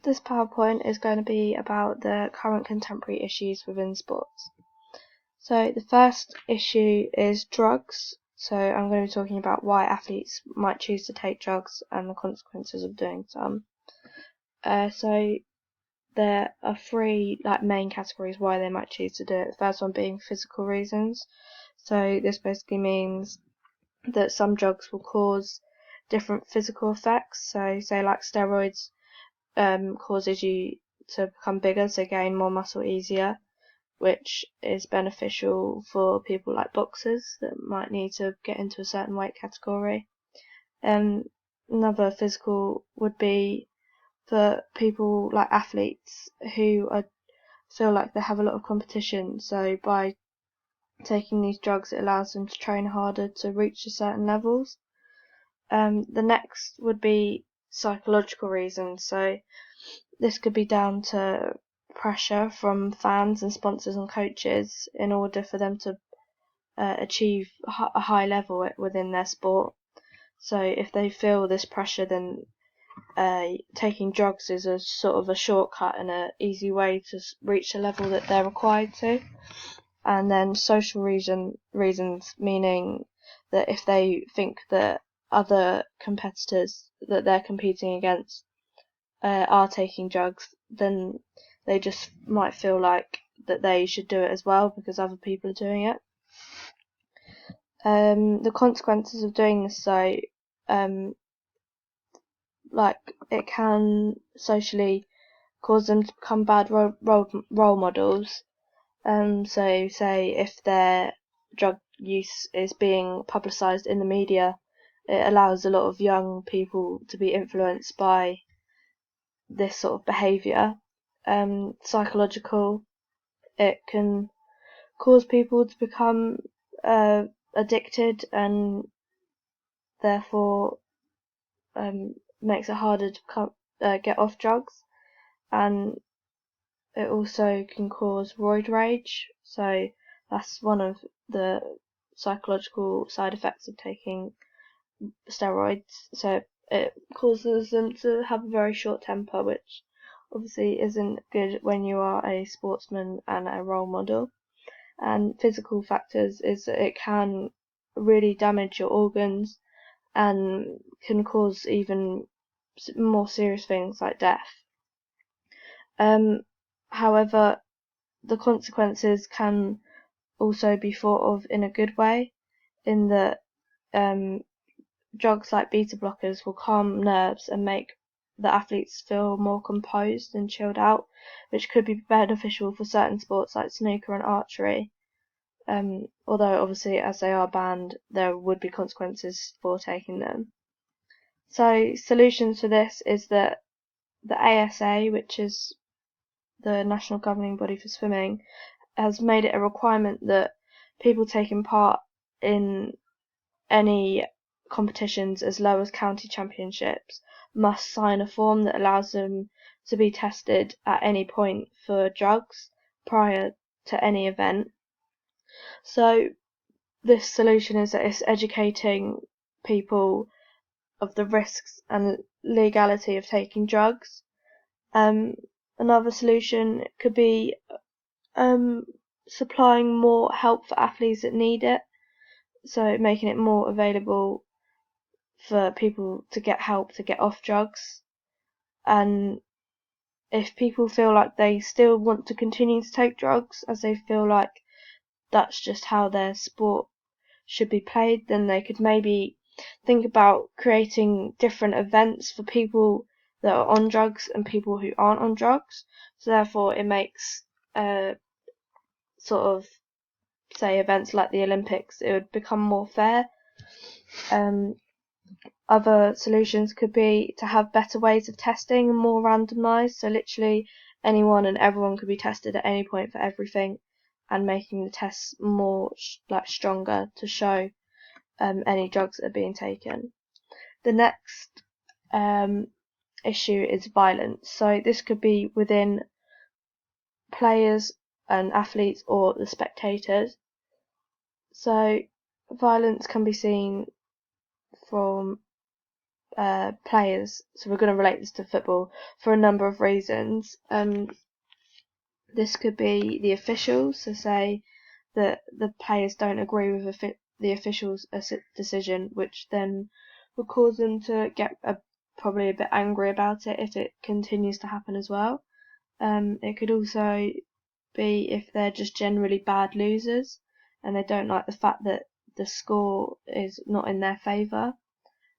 This PowerPoint is going to be about the current contemporary issues within sports. So the first issue is drugs. So I'm going to be talking about why athletes might choose to take drugs and the consequences of doing some. So there are three main categories why they might choose to do it. The first one being physical reasons. So this basically means that some drugs will cause different physical effects. So say like steroids causes you to become bigger, so gain more muscle easier, which is beneficial for people like boxers that might need to get into a certain weight category. Another physical would be for people like athletes who feel like they have a lot of competition, so by taking these drugs it allows them to train harder to reach certain levels. The next would be psychological reasons, so this could be down to pressure from fans and sponsors and coaches in order for them to achieve a high level within their sport. So if they feel this pressure, then taking drugs is a sort of a shortcut and an easy way to reach the level that they're required to. And then social reasons, meaning that if they think that other competitors that they're competing against are taking drugs, then they just might feel like that they should do it as well because other people are doing it. The consequences of doing this, so it can socially cause them to become bad role models. So say if their drug use is being publicised in the media, it allows a lot of young people to be influenced by this sort of behaviour. Psychological, it can cause people to become addicted and therefore makes it harder to get off drugs, and it also can cause roid rage, so that's one of the psychological side effects of taking steroids. So it causes them to have a very short temper, which obviously isn't good when you are a sportsman and a role model. And physical factors is that it can really damage your organs and can cause even more serious things like death. However, the consequences can also be thought of in a good way, in that drugs like beta blockers will calm nerves and make the athletes feel more composed and chilled out, which could be beneficial for certain sports like snooker and archery. Although obviously as they are banned, there would be consequences for taking them. So solutions for this is that the ASA, which is the national governing body for swimming, has made it a requirement that people taking part in any competitions as low as county championships must sign a form that allows them to be tested at any point for drugs prior to any event. So this solution is that it's educating people of the risks and legality of taking drugs. Another solution could be supplying more help for athletes that need it, so making it more available for people to get help to get off drugs. And if people feel like they still want to continue to take drugs, as they feel like that's just how their sport should be played, then they could maybe think about creating different events for people that are on drugs and people who aren't on drugs. So therefore it makes sort of, say, events like the Olympics, it would become more fair. Other solutions could be to have better ways of testing and more randomised, so literally anyone and everyone could be tested at any point for everything, and making the tests more stronger to show any drugs that are being taken. The next issue is violence. So this could be within players and athletes or the spectators. So violence can be seen from players. So we're going to relate this to football for a number of reasons. This could be the officials, so say that the players don't agree with the officials' decision, which then will cause them to get probably a bit angry about it if it continues to happen as well. It could also be if they're just generally bad losers and they don't like the fact that the score is not in their favour,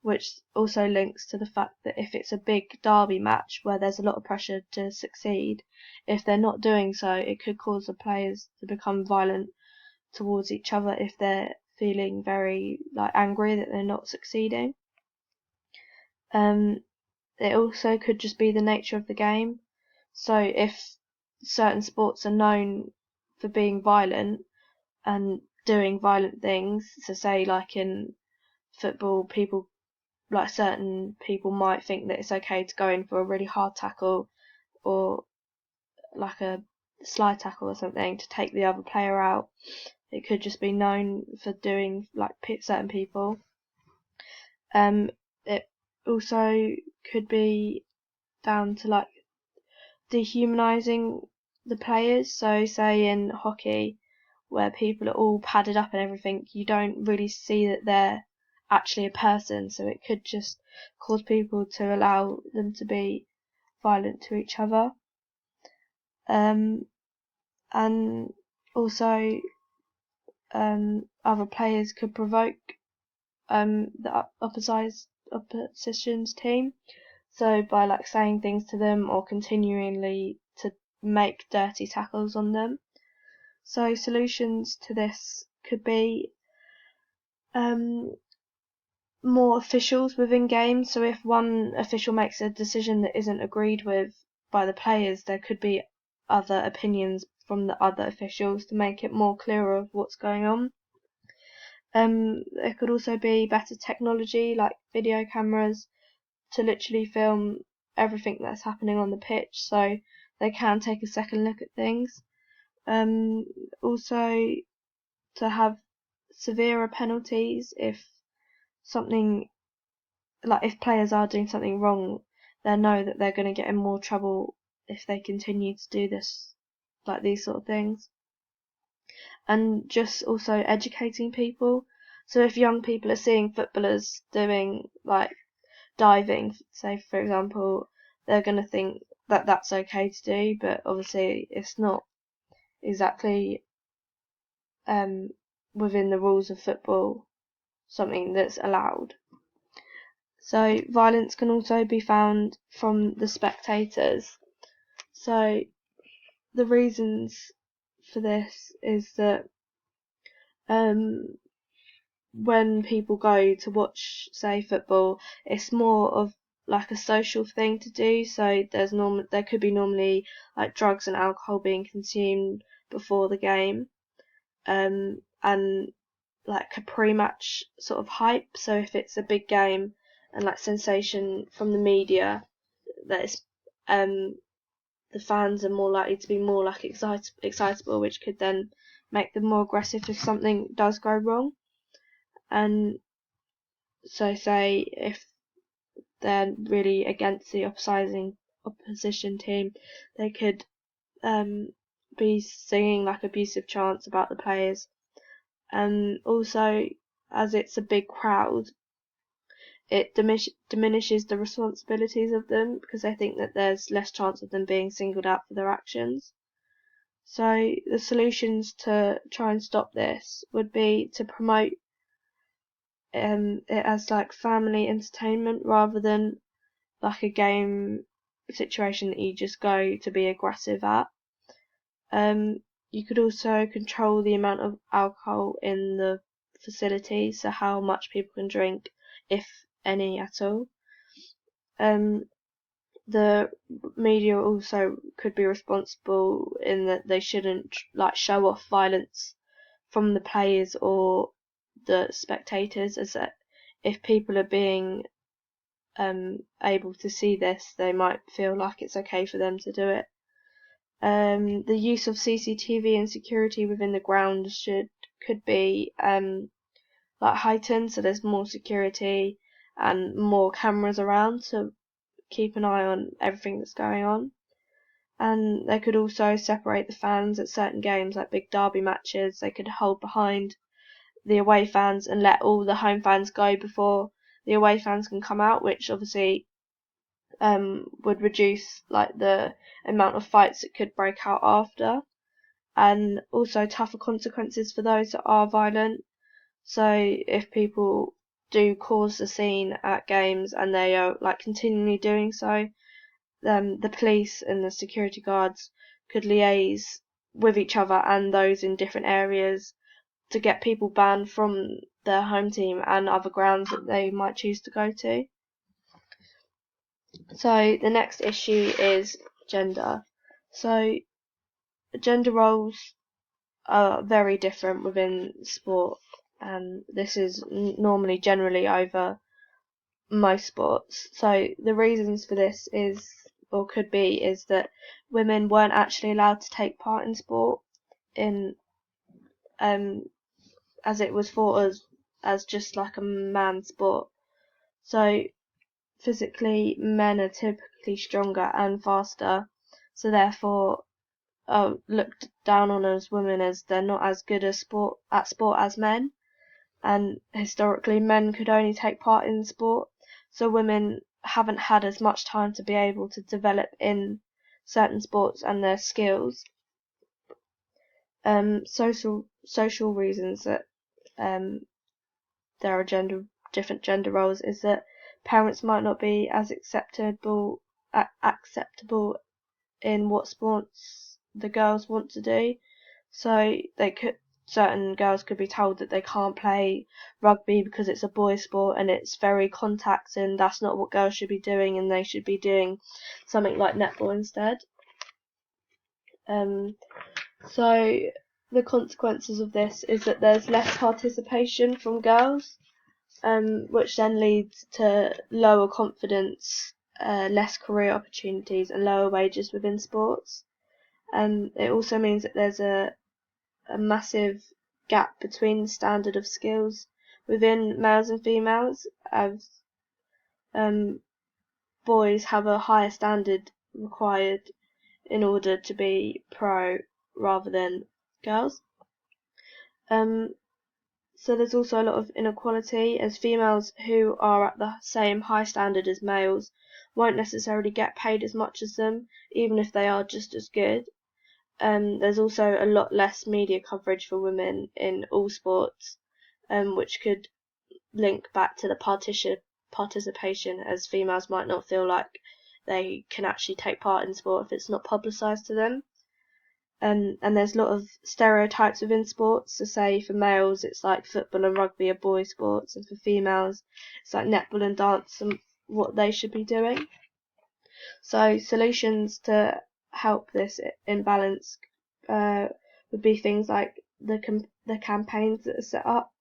which also links to the fact that if it's a big derby match where there's a lot of pressure to succeed, if they're not doing so, it could cause the players to become violent towards each other if they're feeling very angry that they're not succeeding. It also could just be the nature of the game. So if certain sports are known for being violent and doing violent things, so say like in football, certain people might think that it's okay to go in for a really hard tackle or like a slide tackle or something to take the other player out. It could just be known for doing certain people. It also could be down to dehumanizing the players. So say in hockey, where people are all padded up and everything, you don't really see that they're actually a person, so it could just cause people to allow them to be violent to each other. And also other players could provoke the opposition's team, so by saying things to them or continually to make dirty tackles on them. So solutions to this could be more officials within games. So if one official makes a decision that isn't agreed with by the players, there could be other opinions from the other officials to make it more clearer of what's going on. There could also be better technology like video cameras to literally film everything that's happening on the pitch, so they can take a second look at things. Also to have severer penalties if players are doing something wrong, they know that they're going to get in more trouble if they continue to do this, these sort of things. And just also educating people. So if young people are seeing footballers doing diving, say for example, they're going to think that that's okay to do, but obviously it's not exactly within the rules of football something that's allowed. So violence can also be found from the spectators. So the reasons for this is that when people go to watch, say, football, it's more of a social thing to do. So there could be normally drugs and alcohol being consumed before the game, and a pre-match sort of hype. So if it's a big game and sensation from the media, that it's the fans are more likely to be more excitable, which could then make them more aggressive if something does go wrong. And so say if they're really against the opposition team, they could be singing abusive chants about the players. And also, as it's a big crowd, it diminishes the responsibilities of them because they think that there's less chance of them being singled out for their actions. So the solutions to try and stop this would be to promote it as family entertainment rather than a game situation that you just go to be aggressive at. You could also control the amount of alcohol in the facility, so how much people can drink, if any at all. The media also could be responsible in that they shouldn't show off violence from the players or the spectators, as that if people are being able to see this, they might feel like it's okay for them to do it. The use of CCTV and security within the ground could be heightened, so there's more security, and more cameras around to keep an eye on everything that's going on. And they could also separate the fans at certain games, like big derby matches. They could hold behind the away fans and let all the home fans go before the away fans can come out, which obviously would reduce like the amount of fights that could break out after, and also tougher consequences for those that are violent. So if people do cause a scene at games and they are like continually doing so, the police and the security guards could liaise with each other and those in different areas to get people banned from their home team and other grounds that they might choose to go to. So the next issue is gender. So gender roles are very different within sport, and this is normally generally over most sports. So the reasons for this is, or could be, is that women weren't actually allowed to take part in sport in as it was thought as just like a man's sport. So physically men are typically stronger and faster, so therefore looked down on as women as they're not as good at sport as men. And historically men could only take part in sport, so women haven't had as much time to be able to develop in certain sports and their skills. Social reasons that there are different gender roles is that parents might not be as acceptable in what sports the girls want to do. So certain girls could be told that they can't play rugby because it's a boys' sport and it's very contact and that's not what girls should be doing, and they should be doing something like netball instead. So the consequences of this is that there's less participation from girls, which then leads to lower confidence, less career opportunities and lower wages within sports. It also means that there's a massive gap between the standard of skills within males and females, as boys have a higher standard required in order to be pro rather than girls. So there's also a lot of inequality, as females who are at the same high standard as males won't necessarily get paid as much as them, even if they are just as good. There's also a lot less media coverage for women in all sports, which could link back to the participation, as females might not feel like they can actually take part in sport if it's not publicised to them. And there's a lot of stereotypes within sports. So say for males it's like football and rugby are boys' sports, and for females it's like netball and dance and what they should be doing. So solutions to help this imbalance would be things like the campaigns that are set up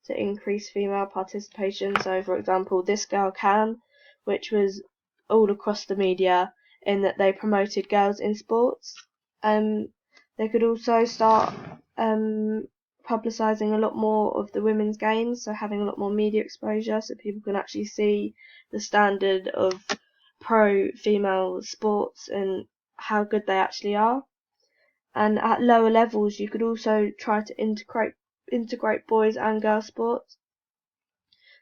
to increase female participation. So for example, This Girl Can, which was all across the media in that they promoted girls in sports. They could also start publicising a lot more of the women's games, so having a lot more media exposure so people can actually see the standard of pro female sports and how good they actually are. And at lower levels you could also try to integrate boys and girls sports,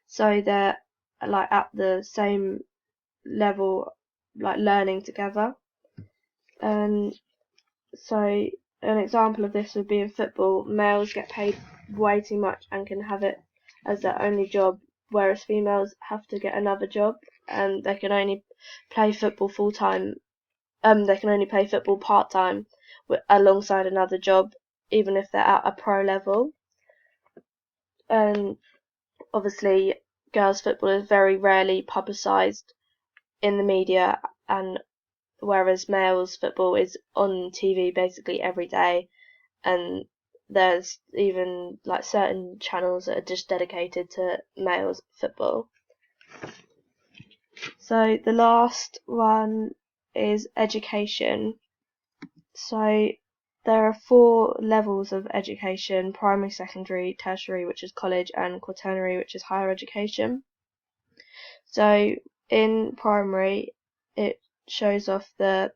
so they're like at the same level, like learning together. And so an example of this would be in football. Males get paid way too much and can have it as their only job, whereas females have to get another job, and they can only play football full time. They can only play football part time alongside another job, even if they're at a pro level. And obviously, girls' football is very rarely publicised in the media, and whereas males' football is on TV basically every day, and there's even like certain channels that are just dedicated to males' football. So the last one is education. So there are 4 levels of education: primary, secondary, tertiary, which is college, and quaternary, which is higher education. So in primary, it shows off the